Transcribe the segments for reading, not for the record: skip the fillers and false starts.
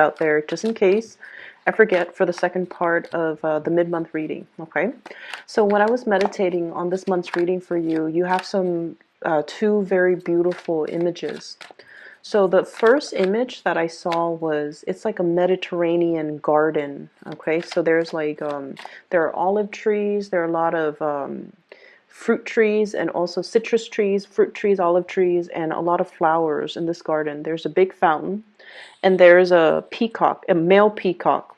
out there just in case I forget for the second part of the mid-month reading. Okay, so when I was meditating on this month's reading for you, you have some two very beautiful images. So the first image that I saw was, it's like a Mediterranean garden. Okay, so there's like there are olive trees, there are a lot of fruit trees, and also citrus trees, fruit trees, olive trees, and a lot of flowers in this garden. There's a big fountain, and there's a peacock, a male peacock.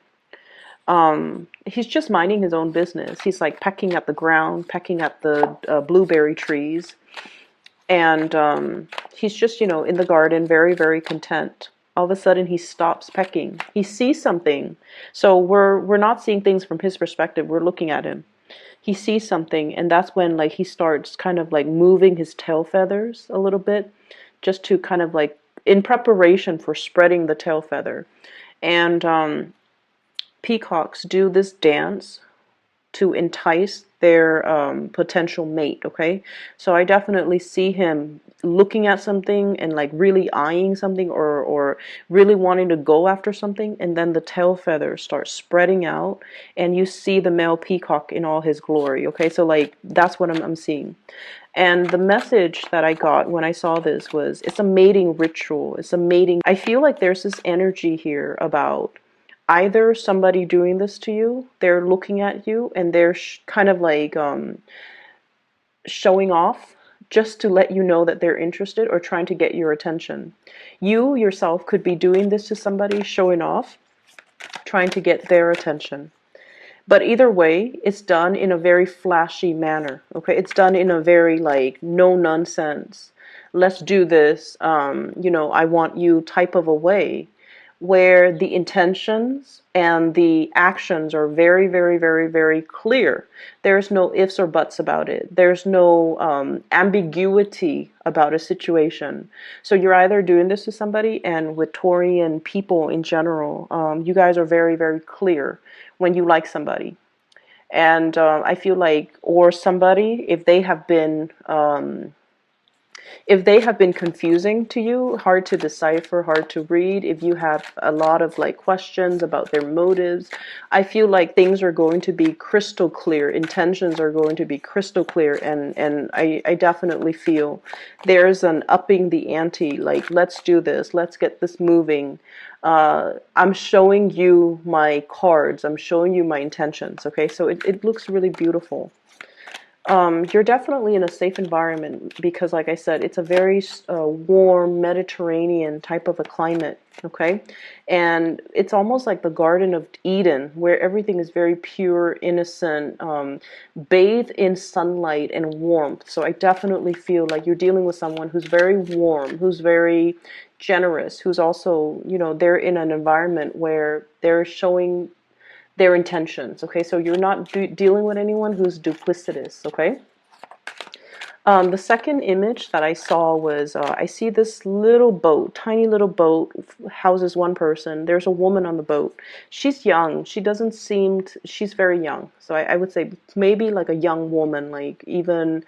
He's just minding his own business. He's like pecking at the ground, pecking at the blueberry trees, and he's just, in the garden, very, very content. All of a sudden, he stops pecking. He sees something. So we're not seeing things from his perspective. We're looking at him. He sees something, and that's when like he starts kind of like moving his tail feathers a little bit, just to kind of like in preparation for spreading the tail feather. And peacocks do this dance to entice their potential mate. Okay, so I definitely see him looking at something and like really eyeing something, or really wanting to go after something, and then the tail feathers start spreading out and you see the male peacock in all his glory. Okay, so like that's what I'm seeing. And the message that I got when I saw this was, it's a mating ritual. It's a mating. I feel like there's this energy here about either somebody doing this to you, they're looking at you and they're kind of like showing off just to let you know that they're interested or trying to get your attention. You yourself could be doing this to somebody, showing off, trying to get their attention. But either way, it's done in a very flashy manner. Okay, it's done in a very like no nonsense, let's do this, I want you type of a way, where the intentions and the actions are very, very, very, very clear. There's no ifs or buts about it. There's no ambiguity about a situation. So you're either doing this to somebody, and with Taurian people in general, you guys are very, very clear when you like somebody. And I feel like, or somebody, if they have been confusing to you, hard to decipher, hard to read, if you have a lot of like questions about their motives, I feel like things are going to be crystal clear, intentions are going to be crystal clear, and I definitely feel there's an upping the ante, like let's do this, let's get this moving. I'm showing you my cards, I'm showing you my intentions. Okay, so it looks really beautiful. You're definitely in a safe environment because, like I said, it's a very warm Mediterranean type of a climate, okay? And it's almost like the Garden of Eden, where everything is very pure, innocent, bathed in sunlight and warmth. So I definitely feel like you're dealing with someone who's very warm, who's very generous, who's also, they're in an environment where they're showing their intentions. Okay, so you're not dealing with anyone who's duplicitous. Okay. The second image that I saw was, I see this little boat, tiny little boat, houses one person. There's a woman on the boat. She's young. She doesn't seem, she's very young. So I would say maybe like a young woman, like even,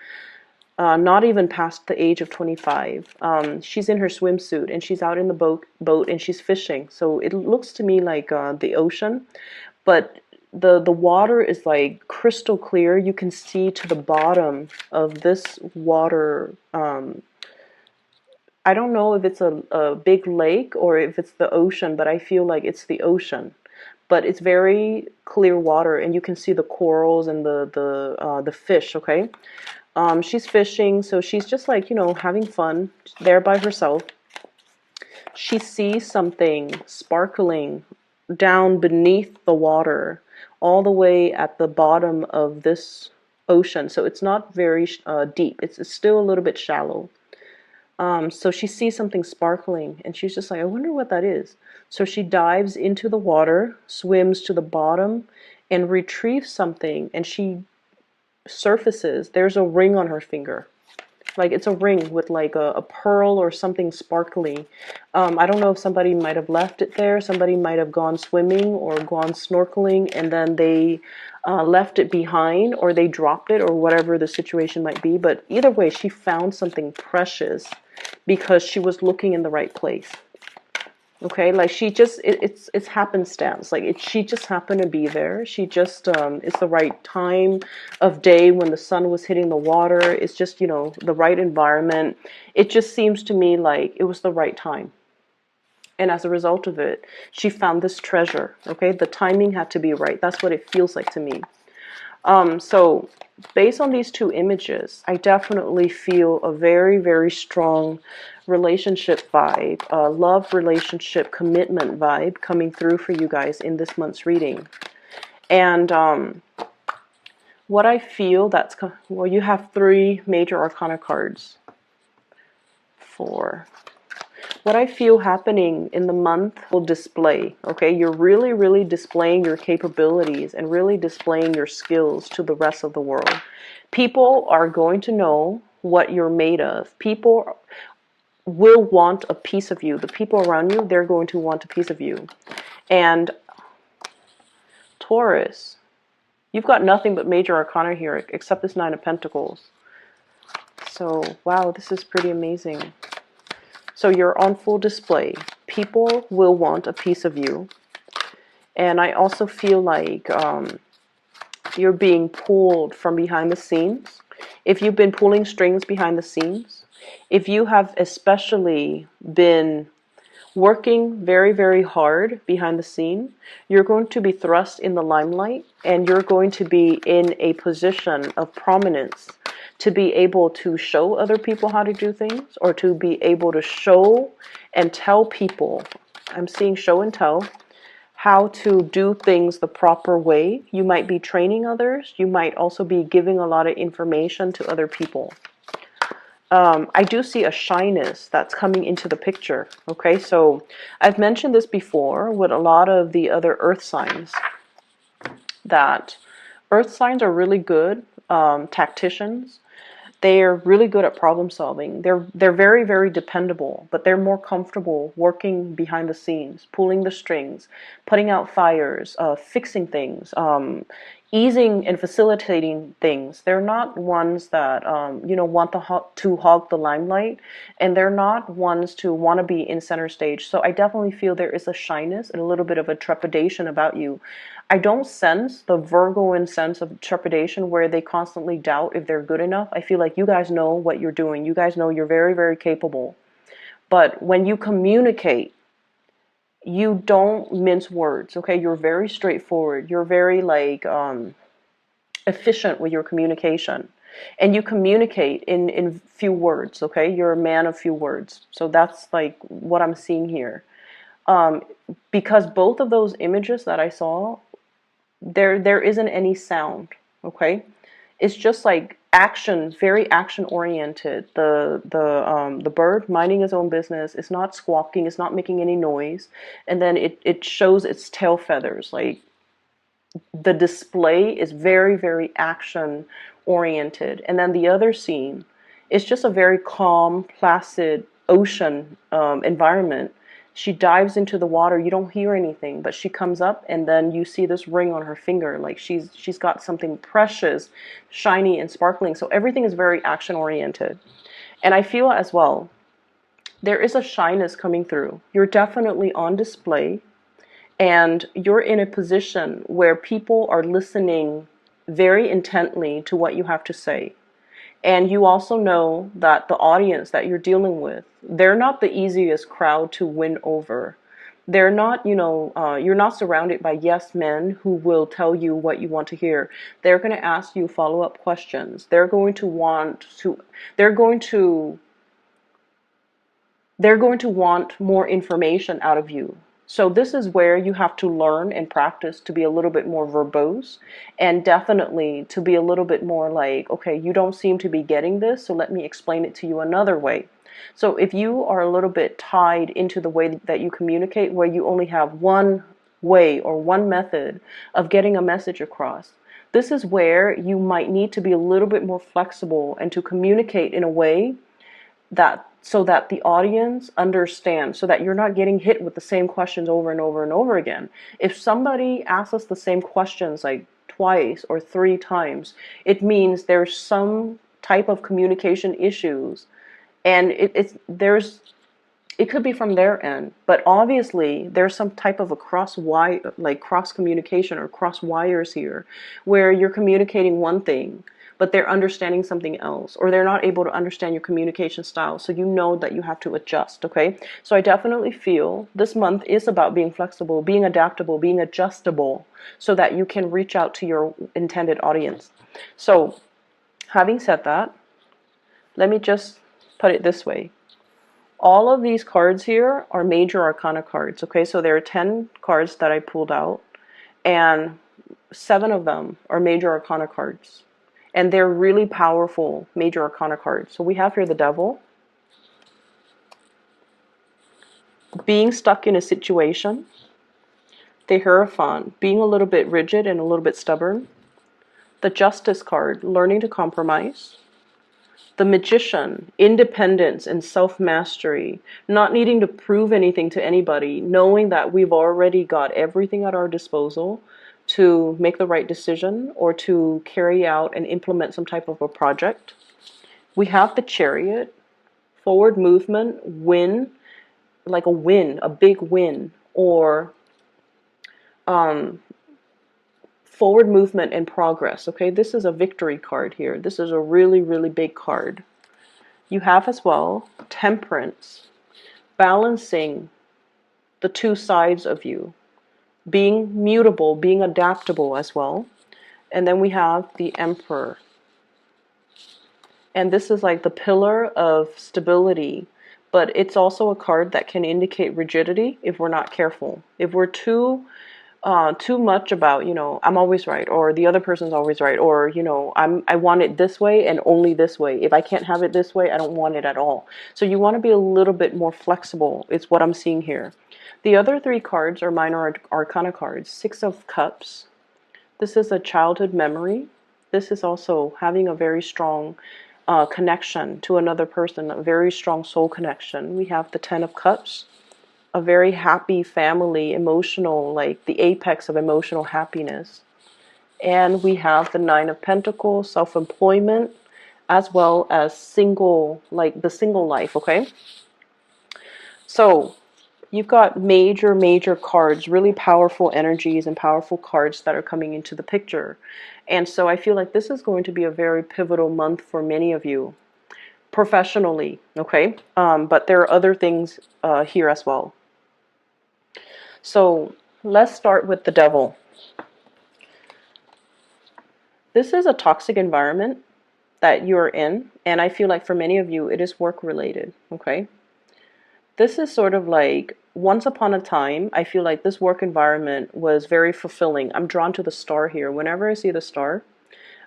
not even past the age of 25. She's in her swimsuit and she's out in the boat and she's fishing. So it looks to me like the ocean. But the water is like crystal clear. You can see to the bottom of this water. I don't know if it's a big lake or if it's the ocean, but I feel like it's the ocean. But it's very clear water, and you can see the corals and the fish. Okay, she's fishing, so she's just like, having fun there by herself. She sees something sparkling down beneath the water, all the way at the bottom of this ocean. So it's not very deep. It's still a little bit shallow. So she sees something sparkling, and she's just like, I wonder what that is. So she dives into the water, swims to the bottom, and retrieves something, and she surfaces. There's a ring on her finger. Like it's a ring with like a pearl or something sparkly. I don't know if somebody might have left it there. Somebody might have gone swimming or gone snorkeling, and then they left it behind, or they dropped it, or whatever the situation might be. But either way, she found something precious because she was looking in the right place. Okay, like she just it's happenstance. Like she just happened to be there. She just it's the right time of day when the sun was hitting the water. It's just, you know, the right environment. It just seems to me like it was the right time. And as a result of it, she found this treasure. Okay, the timing had to be right. That's what it feels like to me. So based on these two images, I definitely feel a very, very strong relationship vibe, love relationship commitment vibe coming through for you guys in this month's reading. And what I feel that's, well, you have 3 major arcana cards. 4. What I feel happening in the month will display, okay? You're really, really displaying your capabilities and really displaying your skills to the rest of the world. People are going to know what you're made of. People will want a piece of you. The people around you, they're going to want a piece of you. And Taurus, you've got nothing but major arcana here except this 9 of Pentacles. So, wow, this is pretty amazing. So you're on full display. People will want a piece of you. And I also feel like you're being pulled from behind the scenes. If you've been pulling strings behind the scenes, if you have especially been working very, very hard behind the scene, you're going to be thrust in the limelight and you're going to be in a position of prominence to be able to show other people how to do things, or to be able to show and tell people, I'm seeing show and tell, how to do things the proper way. You might be training others. You might also be giving a lot of information to other people. I do see a shyness that's coming into the picture. Okay, so I've mentioned this before with a lot of the other earth signs, that earth signs are really good tacticians. They're really good at problem solving. They're very, very dependable, but they're more comfortable working behind the scenes, pulling the strings, putting out fires, fixing things, easing and facilitating things. They're not ones that you know, want to hog the limelight, and they're not ones to want to be in center stage. So I definitely feel there is a shyness and a little bit of a trepidation about you. I don't sense the Virgoan sense of trepidation where they constantly doubt if they're good enough. I feel like you guys know what you're doing. You guys know you're very, very capable. But when you communicate, you don't mince words, okay? You're very straightforward. You're very, like, efficient with your communication. And you communicate in few words, okay? You're a man of few words. So that's, like, what I'm seeing here. Because both of those images that I saw, there isn't any sound, okay? It's just like action, very action oriented. The bird minding his own business. It's not squawking, it's not making any noise, and then it shows its tail feathers. Like, the display is very, very action oriented. And then the other scene is just a very calm, placid ocean environment. She dives into the water. You don't hear anything, but she comes up, and then you see this ring on her finger. Like, she's got something precious, shiny and sparkling. So everything is very action oriented. And I feel as well, there is a shyness coming through. You're definitely on display, and you're in a position where people are listening very intently to what you have to say. And you also know that the audience that you're dealing with, they're not the easiest crowd to win over. They're not, you know, you're not surrounded by yes men who will tell you what you want to hear. They're going to ask you follow-up questions. They're going to want more information out of you. So this is where you have to learn and practice to be a little bit more verbose, and definitely to be a little bit more like, okay, you don't seem to be getting this, so let me explain it to you another way. So if you are a little bit tied into the way that you communicate, where you only have one way or one method of getting a message across, this is where you might need to be a little bit more flexible and to communicate in a way that, so that the audience understands, so that you're not getting hit with the same questions over and over and over again. If somebody asks us the same questions like twice or 3 times, it means there's some type of communication issues, and It could be from their end, but obviously there's some type of a cross communication or cross wires here, where you're communicating one thing, but they're understanding something else, or they're not able to understand your communication style. So you know that you have to adjust. Okay. So I definitely feel this month is about being flexible, being adaptable, being adjustable, so that you can reach out to your intended audience. So having said that, let me just put it this way. All of these cards here are major arcana cards. Okay, so there are 10 cards that I pulled out, and 7 of them are major arcana cards. And they're really powerful major arcana cards. So we have here the Devil, being stuck in a situation, the Hierophant, being a little bit rigid and a little bit stubborn, the Justice card, learning to compromise, the Magician, independence and self-mastery, not needing to prove anything to anybody, knowing that we've already got everything at our disposal to make the right decision or to carry out and implement some type of a project. We have the Chariot, forward movement, win, like a win, a big win, or forward movement and progress. Okay, this is a victory card here. This is a really, really big card. You have as well Temperance, balancing the two sides of you, being mutable, being adaptable as well. And then we have the Emperor. And this is like the pillar of stability, but it's also a card that can indicate rigidity if we're not careful. If we're too much about, I'm always right, or the other person's always right, or, I want it this way and only this way. If I can't have it this way, I don't want it at all. So you want to be a little bit more flexible, is what I'm seeing here. The other 3 cards are minor arcana cards. 6 of Cups. This is a childhood memory. This is also having a very strong connection to another person, a very strong soul connection. We have the 10 of Cups, a very happy family, emotional, like the apex of emotional happiness. And we have the 9 of Pentacles, self-employment, as well as single, like the single life, okay? So you've got major, major cards, really powerful energies and powerful cards that are coming into the picture. And so I feel like this is going to be a very pivotal month for many of you, professionally, okay? But there are other things here as well. So let's start with the Devil. This is a toxic environment that you're in, and I feel like for many of you, it is work related, okay? This is sort of like, once upon a time, I feel like this work environment was very fulfilling. I'm drawn to the star here. Whenever I see the star,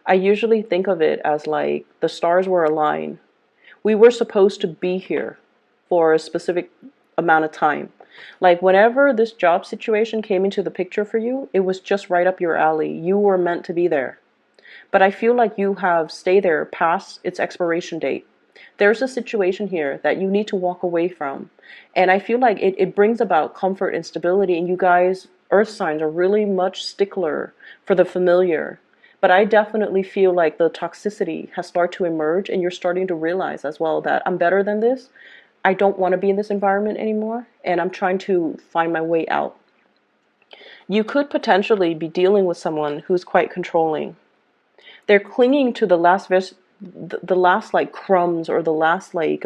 I usually think of it as like the stars were aligned. We were supposed to be here for a specific amount of time. Like whenever this job situation came into the picture for you, it was just right up your alley. You were meant to be there. But I feel like you have stayed there past its expiration date. There's a situation here that you need to walk away from. And I feel like it brings about comfort and stability. And you guys, earth signs, are really much stickler for the familiar. But I definitely feel like the toxicity has started to emerge, and you're starting to realize as well that I'm better than this. I don't want to be in this environment anymore, and I'm trying to find my way out. You could potentially be dealing with someone who's quite controlling. They're clinging to the last like crumbs, or the last like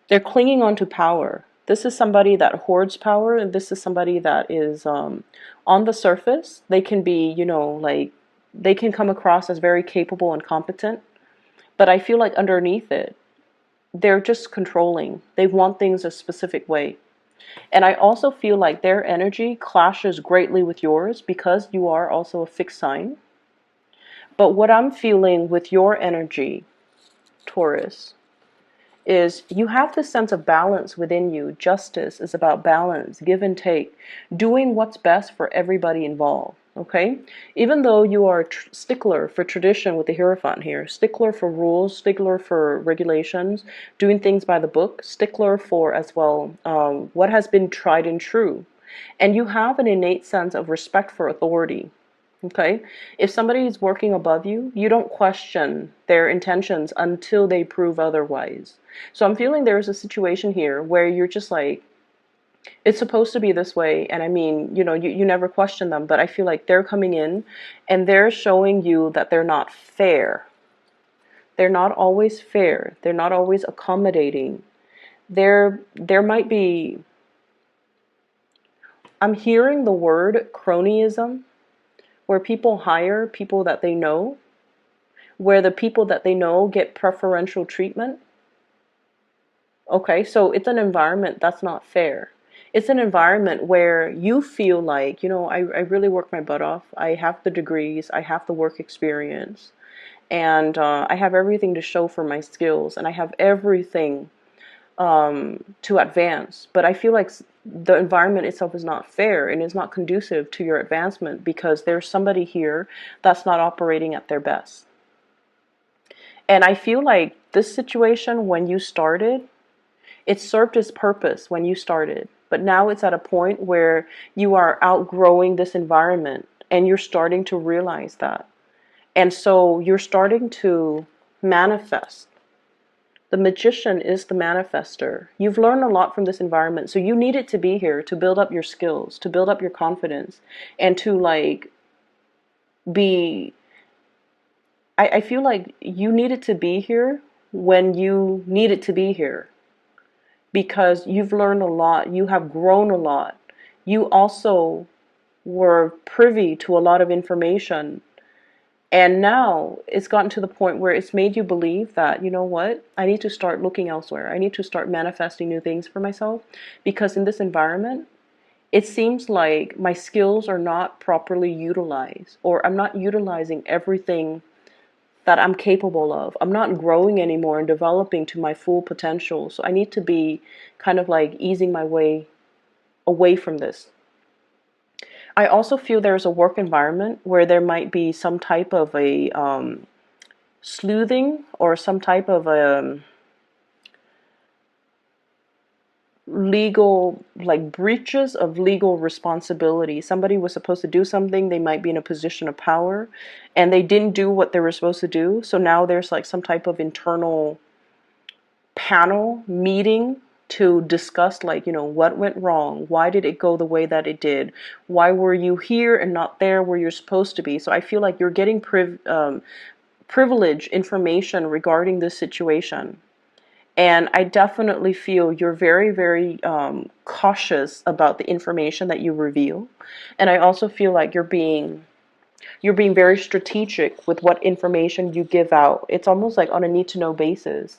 they're clinging on to power. This is somebody that hoards power, and this is somebody that is on the surface. They can be, like they can come across as very capable and competent, but I feel like underneath it, they're just controlling. They want things a specific way. And I also feel like their energy clashes greatly with yours because you are also a fixed sign. But what I'm feeling with your energy, Taurus, is you have this sense of balance within you. Justice is about balance, give and take, doing what's best for everybody involved. Okay, even though you are a stickler for tradition with the Hierophant here, stickler for rules, stickler for regulations, doing things by the book, stickler for as well what has been tried and true, and you have an innate sense of respect for authority. Okay? If somebody is working above you, you don't question their intentions until they prove otherwise. So I'm feeling there's a situation here where you're just like, it's supposed to be this way. And I mean, you never question them, but I feel like they're coming in and they're showing you that they're not fair. They're not always fair. They're not always accommodating. There might be, I'm hearing the word cronyism, where people hire people that they know, where the people that they know get preferential treatment. Okay, so it's an environment that's not fair. It's an environment where you feel like, I really work my butt off. I have the degrees, I have the work experience, and I have everything to show for my skills, and I have everything to advance. But I feel like the environment itself is not fair and is not conducive to your advancement because there's somebody here that's not operating at their best. And I feel like this situation, when you started, it served its purpose when you started. But now it's at a point where you are outgrowing this environment and you're starting to realize that. And so you're starting to manifest. The magician is the manifester. You've learned a lot from this environment. So you need it to be here to build up your skills, to build up your confidence, and to like be, I feel like you needed to be here when you needed to be here because you've learned a lot. You have grown a lot. You also were privy to a lot of information. And now it's gotten to the point where it's made you believe that, you know what, I need to start looking elsewhere. I need to start manifesting new things for myself because in this environment, it seems like my skills are not properly utilized, or I'm not utilizing everything that I'm capable of. I'm not growing anymore and developing to my full potential. So I need to be kind of like easing my way away from this. I also feel there's a work environment where there might be some type of a sleuthing or some type of a legal, like breaches of legal responsibility. Somebody was supposed to do something, they might be in a position of power, and they didn't do what they were supposed to do. So now there's like some type of internal panel meeting to discuss, like, what went wrong, why did it go the way that it did, why were you here and not there where you're supposed to be. So I feel like you're getting privileged information regarding this situation. And I definitely feel you're very, very cautious about the information that you reveal. And I also feel like you're being very strategic with what information you give out. It's almost like on a need to know basis.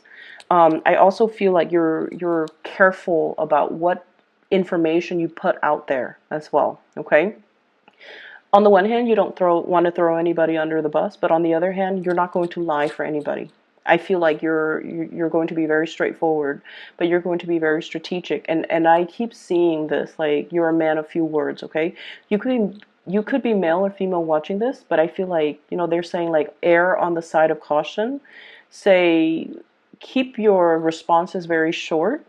I also feel like you're careful about what information you put out there as well. Okay. On the one hand, you don't want to throw anybody under the bus, but on the other hand, you're not going to lie for anybody. I feel like you're going to be very straightforward, but you're going to be very strategic. And I keep seeing this, like, you're a man of few words. Okay, you could be male or female watching this, but I feel like, they're saying like err on the side of caution. Say, keep your responses very short.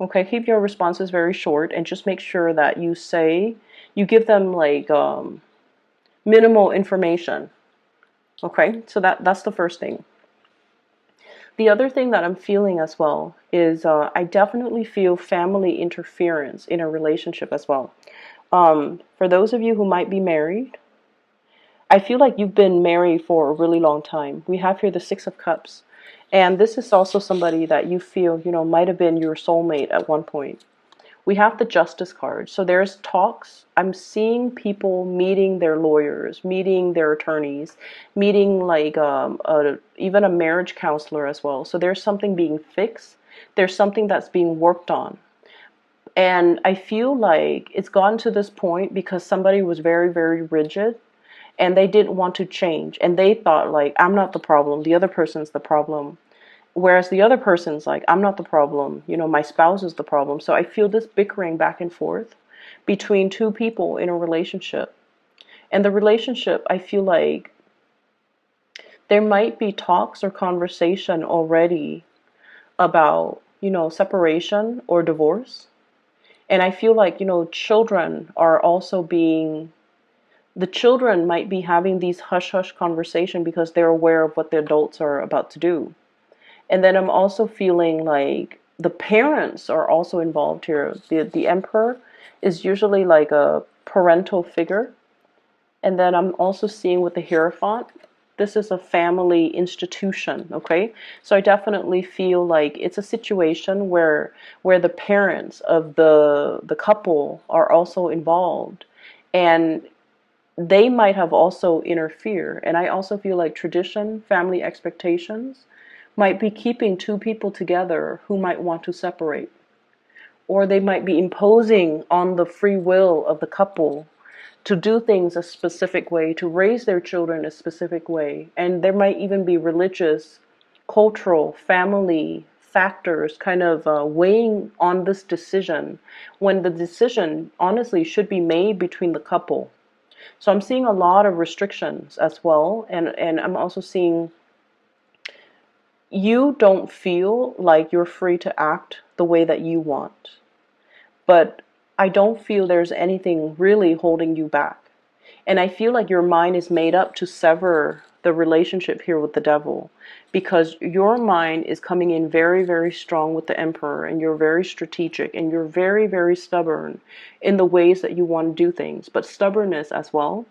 Okay, keep your responses very short and just make sure that you give them like minimal information. Okay, so that's the first thing. The other thing that I'm feeling as well is I definitely feel family interference in a relationship as well. For those of you who might be married, I feel like you've been married for a really long time. We have here the Six of Cups. And this is also somebody that you feel, might have been your soulmate at one point. We have the Justice card. So there's talks. I'm seeing people meeting their lawyers, meeting their attorneys, meeting like even a marriage counselor as well. So there's something being fixed. There's something that's being worked on. And I feel like it's gotten to this point because somebody was very, very rigid and they didn't want to change. And they thought like, I'm not the problem. The other person's the problem. Whereas the other person's like, I'm not the problem. My spouse is the problem. So I feel this bickering back and forth between two people in a relationship. And the relationship, I feel like there might be talks or conversation already about, separation or divorce. And I feel like, children are also being the children might be having these hush-hush conversation because they're aware of what the adults are about to do. And then I'm also feeling like the parents are also involved here. The emperor is usually like a parental figure. And then I'm also seeing with the Hierophant, this is a family institution, okay? So I definitely feel like it's a situation where the parents of the couple are also involved. And they might have also interfered. And I also feel like tradition, family expectations might be keeping two people together who might want to separate. Or they might be imposing on the free will of the couple to do things a specific way, to raise their children a specific way. And there might even be religious, cultural, family factors kind of weighing on this decision, when the decision honestly should be made between the couple. So I'm seeing a lot of restrictions as well. And I'm also seeing you don't feel like you're free to act the way that you want. But I don't feel there's anything really holding you back. And I feel like your mind is made up to sever the relationship here with the devil, because your mind is coming in very, very strong with the emperor, and you're very strategic, and you're very, very stubborn in the ways that you want to do things. But stubbornness as well.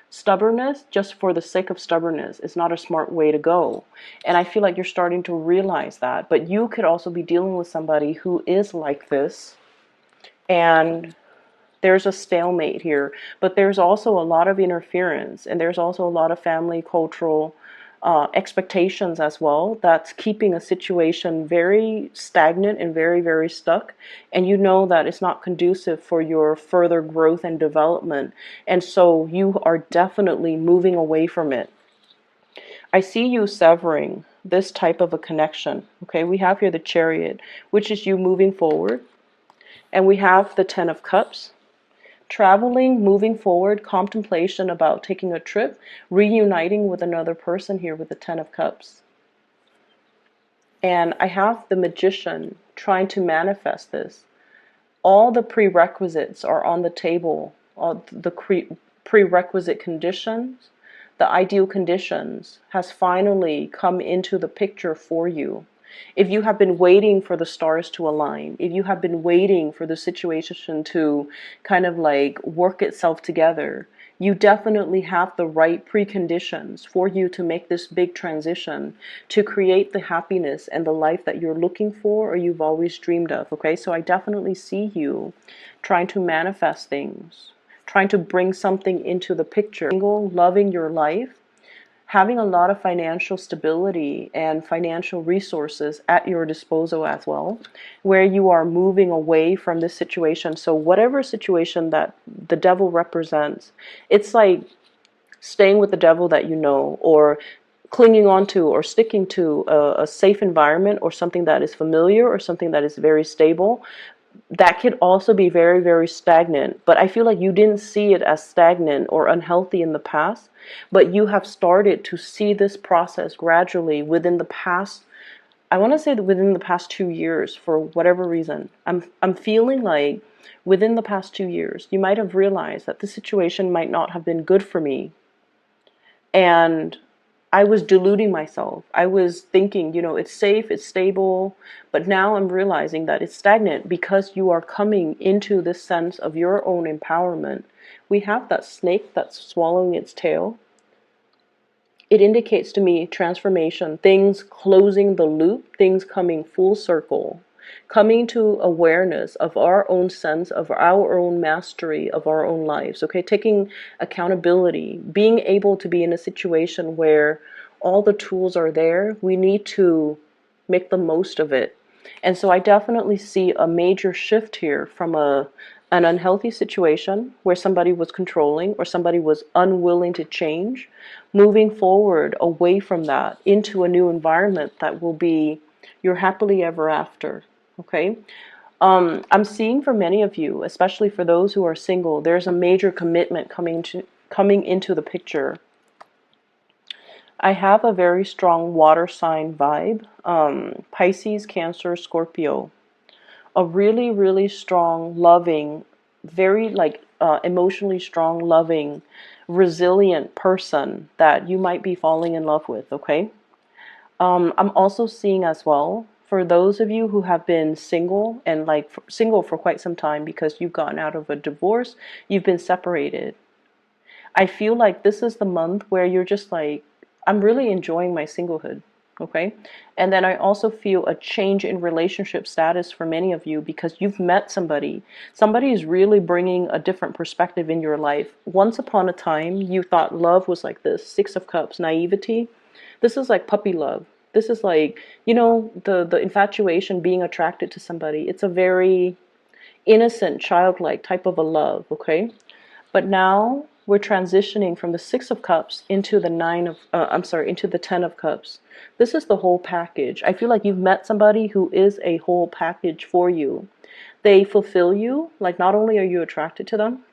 Stubbornness, just for the sake of stubbornness, is not a smart way to go. And I feel like you're starting to realize that. But you could also be dealing with somebody who is like this, and there's a stalemate here, but there's also a lot of interference, and there's also a lot of family cultural expectations as well, that's keeping a situation very stagnant and very, very stuck. And you know that it's not conducive for your further growth and development. And so you are definitely moving away from it. I see you severing this type of a connection. Okay, we have here the Chariot, which is you moving forward. And we have the Ten of Cups. Traveling, moving forward, contemplation about taking a trip, reuniting with another person here with the Ten of Cups. And I have the Magician trying to manifest this. All the prerequisites are on the table, all the prerequisite conditions, the ideal conditions has finally come into the picture for you. If you have been waiting for the stars to align, if you have been waiting for the situation to kind of like work itself together, you definitely have the right preconditions for you to make this big transition, to create the happiness and the life that you're looking for or you've always dreamed of. Okay, so I definitely see you trying to manifest things, trying to bring something into the picture, loving your life, having a lot of financial stability and financial resources at your disposal as well, where you are moving away from this situation. So whatever situation that the devil represents, it's like staying with the devil that you know, or clinging on to or sticking to a safe environment, or something that is familiar, or something that is very stable. That could also be very, very stagnant. But I feel like you didn't see it as stagnant or unhealthy in the past, but you have started to see this process gradually within the past, I want to say that within the past 2 years, for whatever reason. I'm feeling like within the past 2 years, you might have realized that the situation might not have been good for me. And I was deluding myself. I was thinking, it's safe, it's stable, but now I'm realizing that it's stagnant, because you are coming into this sense of your own empowerment. We have that snake that's swallowing its tail. It indicates to me transformation, things closing the loop, things coming full circle, coming to awareness of our own sense, of our own mastery of our own lives, okay? Taking accountability, being able to be in a situation where all the tools are there. We need to make the most of it. And so I definitely see a major shift here from an unhealthy situation where somebody was controlling or somebody was unwilling to change, moving forward away from that into a new environment that will be your happily ever after. Okay, I'm seeing for many of you, especially for those who are single, there's a major commitment coming into the picture. I have a very strong water sign vibe, Pisces, Cancer, Scorpio. A really, really strong, loving, very like emotionally strong, loving, resilient person that you might be falling in love with, okay? I'm also seeing as well, for those of you who have been single and like single for quite some time because you've gotten out of a divorce, you've been separated. I feel like this is the month where you're just like, I'm really enjoying my singlehood. Okay. And then I also feel a change in relationship status for many of you because you've met somebody. Somebody is really bringing a different perspective in your life. Once upon a time, you thought love was like this Six of Cups, naivety. This is like puppy love. This is like, the infatuation, being attracted to somebody. It's a very innocent, childlike type of a love, okay? But now we're transitioning from the Six of Cups into the into the Ten of Cups. This is the whole package. I feel like you've met somebody who is a whole package for you. They fulfill you. Like, not only are you attracted to them,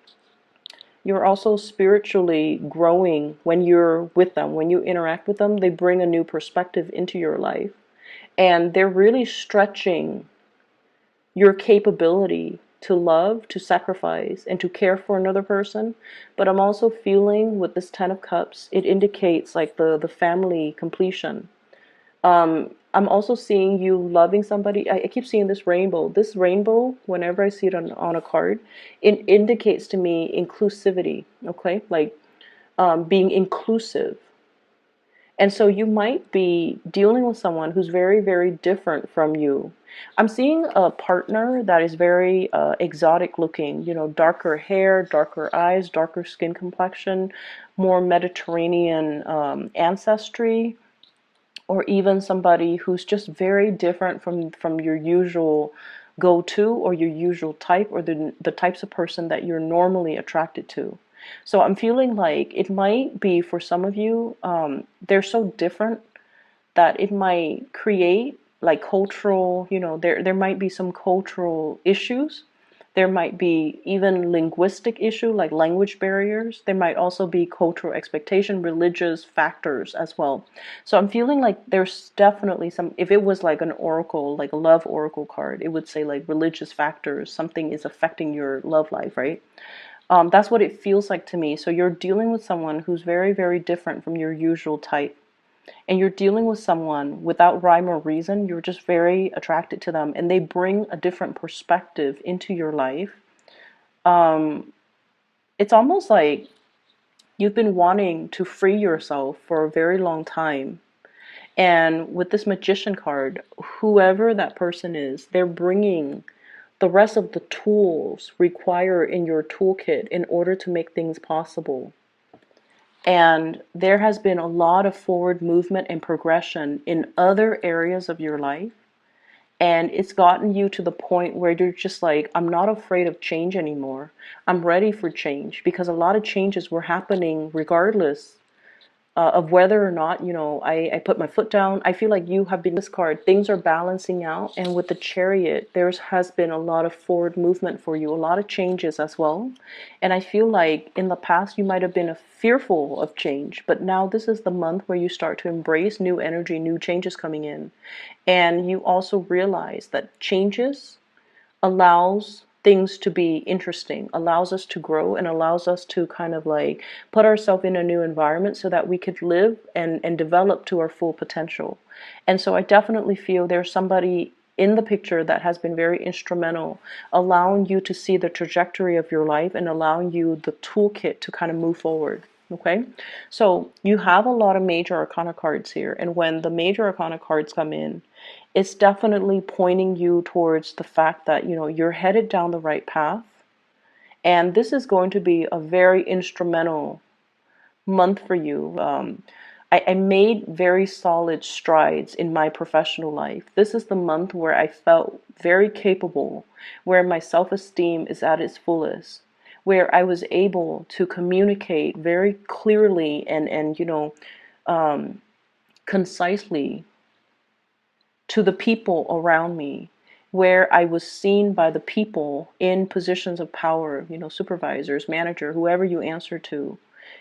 you're also spiritually growing when you're with them. When you interact with them, they bring a new perspective into your life. And they're really stretching your capability to love, to sacrifice, and to care for another person. But I'm also feeling with this Ten of Cups, it indicates like the family completion. I'm also seeing you loving somebody. I keep seeing this rainbow. This rainbow, whenever I see it on a card, it indicates to me inclusivity, okay? Like being inclusive. And so you might be dealing with someone who's very, very different from you. I'm seeing a partner that is very exotic looking, darker hair, darker eyes, darker skin complexion, more Mediterranean ancestry, or even somebody who's just very different from your usual go-to or your usual type, or the types of person that you're normally attracted to. So I'm feeling like it might be for some of you, they're so different that it might create like cultural, there might be some cultural issues. There might be even linguistic issue like language barriers. There might also be cultural expectation, religious factors as well. So I'm feeling like there's definitely some, if it was like an oracle, like a love oracle card, it would say like religious factors, something is affecting your love life, right? That's what it feels like to me. So you're dealing with someone who's very, very different from your usual type. And you're dealing with someone without rhyme or reason. You're just very attracted to them, and they bring a different perspective into your life. It's almost like you've been wanting to free yourself for a very long time. And with this Magician card, whoever that person is, they're bringing the rest of the tools required in your toolkit in order to make things possible. And there has been a lot of forward movement and progression in other areas of your life. And it's gotten you to the point where you're just like, I'm not afraid of change anymore. I'm ready for change, because a lot of changes were happening regardless of whether or not, I put my foot down. I feel like you have been this card. Things are balancing out. And with the Chariot, there has been a lot of forward movement for you, a lot of changes as well. And I feel like in the past, you might have been fearful of change. But now this is the month where you start to embrace new energy, new changes coming in. And you also realize that changes allows things to be interesting, allows us to grow, and allows us to kind of like put ourselves in a new environment so that we could live and develop to our full potential. And so I definitely feel there's somebody in the picture that has been very instrumental, allowing you to see the trajectory of your life and allowing you the toolkit to kind of move forward. Okay, so you have a lot of major arcana cards here, and when the major arcana cards come in, it's definitely pointing you towards the fact that you're headed down the right path, and this is going to be a very instrumental month for you. I made very solid strides in my professional life. This is the month where I felt very capable, where my self-esteem is at its fullest, where I was able to communicate very clearly and concisely to the people around me, where I was seen by the people in positions of power, supervisors, manager, whoever you answer to,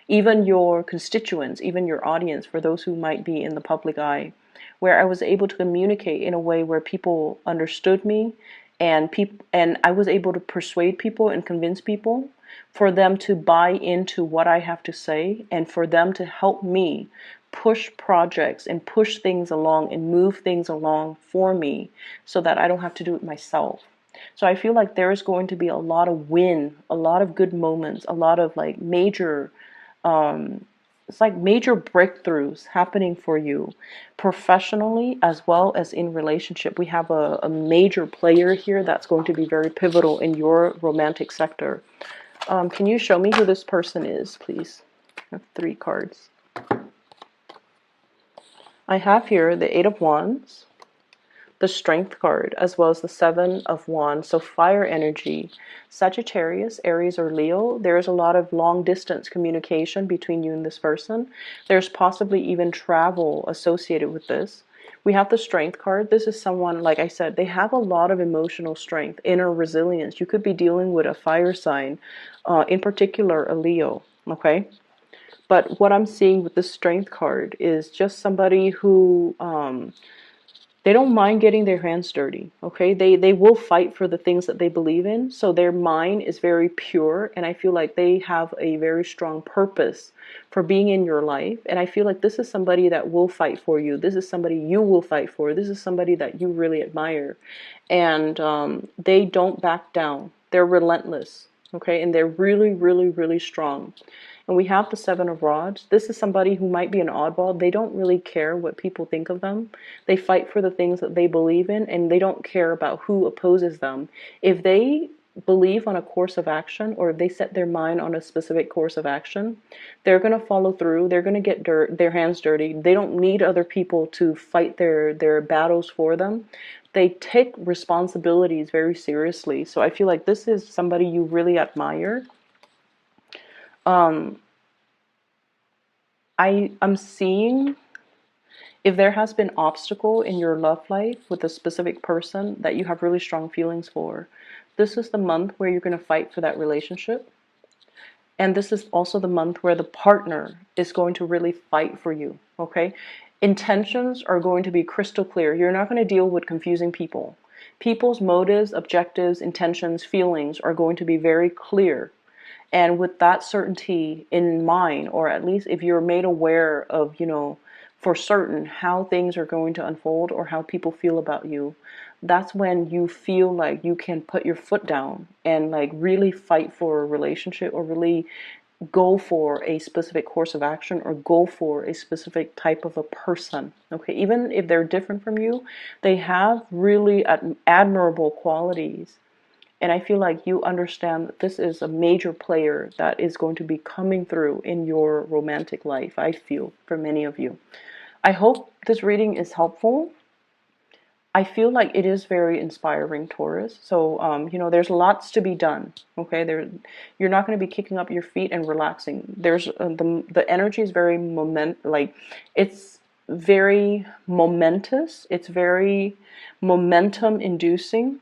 even your constituents, even your audience, for those who might be in the public eye, where I was able to communicate in a way where people understood me and I was able to persuade people and convince people for them to buy into what I have to say, and for them to help me push projects and push things along and move things along for me so that I don't have to do it myself. So I feel like there is going to be a lot of a lot of good moments, a lot of like major it's like major breakthroughs happening for you professionally as well as in relationship. We have a major player here that's going to be very pivotal in your romantic sector. Can you show me who this person is, please? I have 3 cards. I have here the 8 of Wands, the Strength card, as well as the 7 of Wands. So fire energy, Sagittarius, Aries, or Leo. There's a lot of long distance communication between you and this person. There's possibly even travel associated with this. We have the Strength card. This is someone, like I said, they have a lot of emotional strength, inner resilience. You could be dealing with a fire sign, in particular a Leo, okay? But what I'm seeing with the Strength card is just somebody who they don't mind getting their hands dirty, okay? They will fight for the things that they believe in, so their mind is very pure, and I feel like they have a very strong purpose for being in your life, and I feel like this is somebody that will fight for you. This is somebody you will fight for. This is somebody that you really admire, and they don't back down. They're relentless, okay? And they're really, really, really strong. And we have the 7 of Rods. This is somebody who might be an oddball. They don't really care what people think of them. They fight for the things that they believe in, and they don't care about who opposes them. If they believe on a course of action, or if they set their mind on a specific course of action, they're going to follow through. They're going to get their hands dirty. They don't need other people to fight their battles for them. They take responsibilities very seriously. So I feel like this is somebody you really admire. I'm seeing if there has been obstacle in your love life with a specific person that you have really strong feelings for, this is the month where you're going to fight for that relationship. And this is also the month where the partner is going to really fight for you, okay? Intentions are going to be crystal clear. You're not going to deal with confusing people. People's motives, objectives, intentions, feelings are going to be very clear. And with that certainty in mind, or at least if you're made aware of, for certain how things are going to unfold or how people feel about you, that's when you feel like you can put your foot down and like really fight for a relationship, or really go for a specific course of action, or go for a specific type of a person. Okay, even if they're different from you, they have really admirable qualities. And I feel like you understand that this is a major player that is going to be coming through in your romantic life, I feel, for many of you. I hope this reading is helpful. I feel like it is very inspiring, Taurus. So, there's lots to be done. Okay, you're not going to be kicking up your feet and relaxing. There's the energy is very it's very momentous. It's very momentum inducing.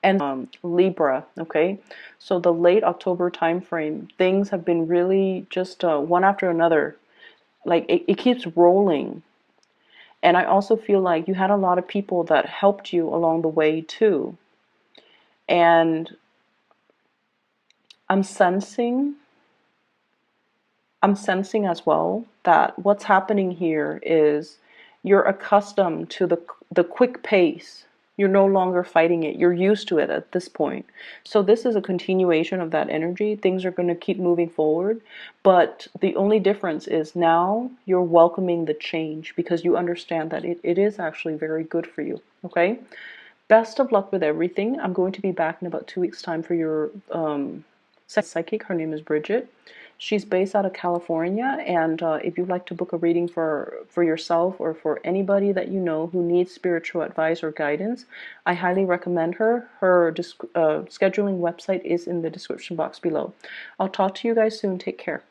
And Libra, okay, so the late October time frame, things have been really just one after another, like it keeps rolling. And I also feel like you had a lot of people that helped you along the way too. And I'm sensing as well that what's happening here is you're accustomed to the quick pace. You're no longer fighting it. You're used to it at this point. So this is a continuation of that energy. Things are going to keep moving forward. But the only difference is now you're welcoming the change because you understand that it is actually very good for you. Okay? Best of luck with everything. I'm going to be back in about 2 weeks' time for your psychic. Her name is Bridget. She's based out of California, and if you'd like to book a reading for yourself or for anybody that you know who needs spiritual advice or guidance, I highly recommend her. Her scheduling website is in the description box below. I'll talk to you guys soon. Take care.